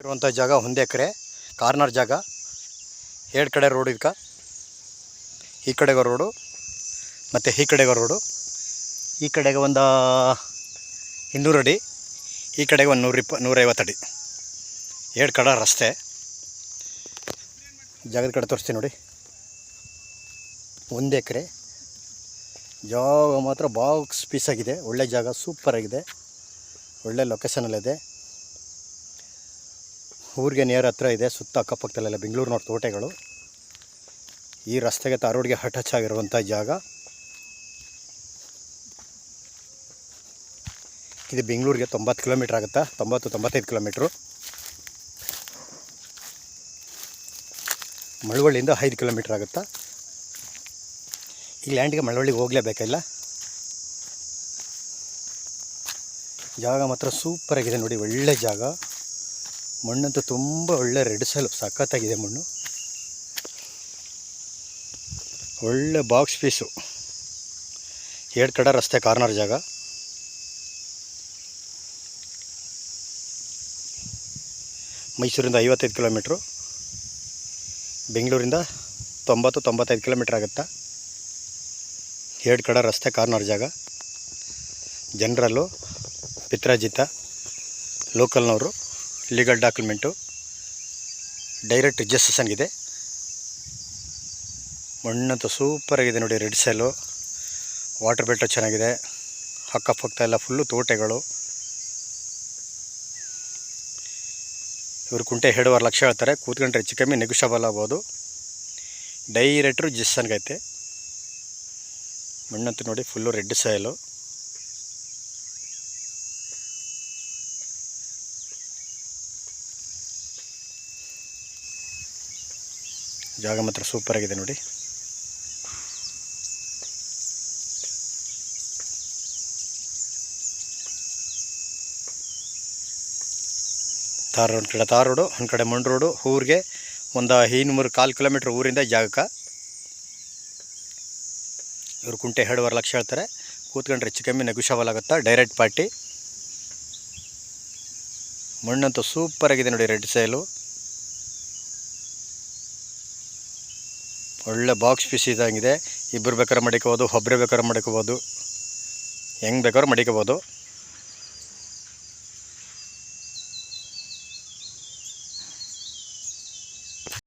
ಇರುವಂಥ ಜಾಗ 1 ಎಕರೆ ಕಾರ್ನರ್ ಜಾಗ. 2 ಕಡೆ ರೋಡ್ ಇದಕ್ಕೆ. ಈ ಕಡೆಗೆ ರೋಡು ಮತ್ತು ಈ ಕಡೆಗೆ ರೋಡು. ಈ ಕಡೆಗೆ ಒಂದು 200 ಅಡಿ, ಈ ಕಡೆಗೆ ಒಂದು 150 ಅಡಿ. 2 ಕಡೆ ರಸ್ತೆ. ಜಾಗದ ಕಡೆ ತೋರಿಸ್ತೀನಿ ನೋಡಿ. 1 ಎಕರೆ ಜಾಗ ಮಾತ್ರ ಬಾಕ್ಸ್ ಪೀಸ್ ಆಗಿದೆ. ಒಳ್ಳೆ ಜಾಗ, ಸೂಪರಾಗಿದೆ, ಒಳ್ಳೆ ಲೊಕೇಶನಲ್ಲಿದೆ. ಊರಿಗೆ ನೇರ ಹತ್ರ ಇದೆ. ಸುತ್ತ ಅಕ್ಕಪಕ್ಕದಲ್ಲೆಲ್ಲ ಬೆಂಗಳೂರಿನವ್ರ ತೋಟಗಳು. ಈ ರಸ್ತೆಗೆ ತಾರೋಡ್ಗೆ ಅಟ್ಯಾಚ್ ಆಗಿರುವಂಥ ಜಾಗ ಇದು. ಬೆಂಗಳೂರಿಗೆ 90 ಕಿಲೋಮೀಟ್ರ್ ಆಗುತ್ತಾ, 90-95 ಕಿಲೋಮೀಟ್ರು. ಮಳವಳ್ಳಿಯಿಂದ 5 ಕಿಲೋಮೀಟ್ರ್ ಆಗುತ್ತಾ. ಈ ಲ್ಯಾಂಡ್ಗೆ ಮಳವಳ್ಳಿಗೆ ಹೋಗಲೇಬೇಕಿಲ್ಲ. ಜಾಗ ಮಾತ್ರ ಸೂಪರಾಗಿದೆ ನೋಡಿ. ಒಳ್ಳೆ ಜಾಗ. ಮಣ್ಣಂತೂ ತುಂಬ ಒಳ್ಳೆ ರೆಡ್ ಸಾಯಿಲ್, ಸಖತ್ತಾಗಿದೆ ಮಣ್ಣು. ಒಳ್ಳೆ ಬಾಕ್ಸ್ ಪೀಸು. 2 ಕಡೆ ರಸ್ತೆ, ಕಾರ್ನರ್ ಜಾಗ. ಮೈಸೂರಿಂದ 55 ಕಿಲೋಮೀಟ್ರು, ಬೆಂಗಳೂರಿಂದ 90-95 ಕಿಲೋಮೀಟ್ರ್ ಆಗುತ್ತಾ. 2 ಕಡೆ ರಸ್ತೆ, ಕಾರ್ನರ್ ಜಾಗ. ಜನರಲ್ಲು, ಪಿತ್ರಾಜಿತ, ಲೋಕಲ್ನವರು, ಲೀಗಲ್ ಡಾಕ್ಯುಮೆಂಟು, ಡೈರೆಕ್ಟ್ ರಿಜಿಸ್ಟ್ರೇಷನ್ಗಿದೆ. ಮಣ್ಣಂತೂ ಸೂಪರಾಗಿದೆ ನೋಡಿ. ರೆಡ್ ಸೈಲು, ವಾಟರ್ ಬೆಲ್ಟು ಚೆನ್ನಾಗಿದೆ. ಅಕ್ಕಪಕ್ಕ ಎಲ್ಲ ಫುಲ್ಲು ತೋಟಗಳು. ಇವರು ಕುಂಟೆ 2.5 ಲಕ್ಷ ಹೇಳ್ತಾರೆ. ಕೂತ್ಕೊಂಡ್ರೆ ಹೆಚ್ಚು ಕಮ್ಮಿ ನೆಗೋಷಿಯಬಲ್ ಆಗ್ಬೋದು. ಡೈರೆಕ್ಟ್ ರಿಜಿಸ್ಟ್ರೇಷನ್ಗೆ ಐತೆ. ಮಣ್ಣಂತೂ ನೋಡಿ ಫುಲ್ಲು ರೆಡ್ ಸಾಯಿಲು. ಜಾಗ ಮಾತ್ರ ಸೂಪರಾಗಿದೆ ನೋಡಿ. ಒಂದು ಕಡೆ ತಾರ್ ರೋಡು, ಒಂದು ಕಡೆ ಮಣ್ಣು ರೋಡು. ಊರಿಗೆ ಒಂದು 4 ಕಿಲೋಮೀಟ್ರ್ ಊರಿಂದ ಜಾಗಕ್ಕೆ. ಇವರು ಕುಂಟೆ 2.5 ಲಕ್ಷ ಹೇಳ್ತಾರೆ. ಕೂತ್ಕೊಂಡ್ರೆ ಹೆಚ್ಚು ಕಮ್ಮಿ ನೆಗೋಷಿಯಬಲ್ ಆಗುತ್ತಾ. Direct party. ಮಣ್ಣಂತೂ ಸೂಪರಾಗಿದೆ ನೋಡಿ. ರೆಡ್ ಸಾಯಿಲು, ಒಳ್ಳೆ ಬಾಕ್ಸ್ ಪೀಸ್ ಇದ್ದಂಗಿದೆ. ಇಬ್ಬರು ಬೇಕಾದ್ರೆ ಮಡಿಕೋಬೋದು, ಒಬ್ಬರೇ ಬೇಕಾದ್ರೆ ಮಡಿಕೋಬೋದು, ಹೆಂಗೆ ಬೇಕಾದ್ರೂ ಮಡಿಕೋಬೋದು.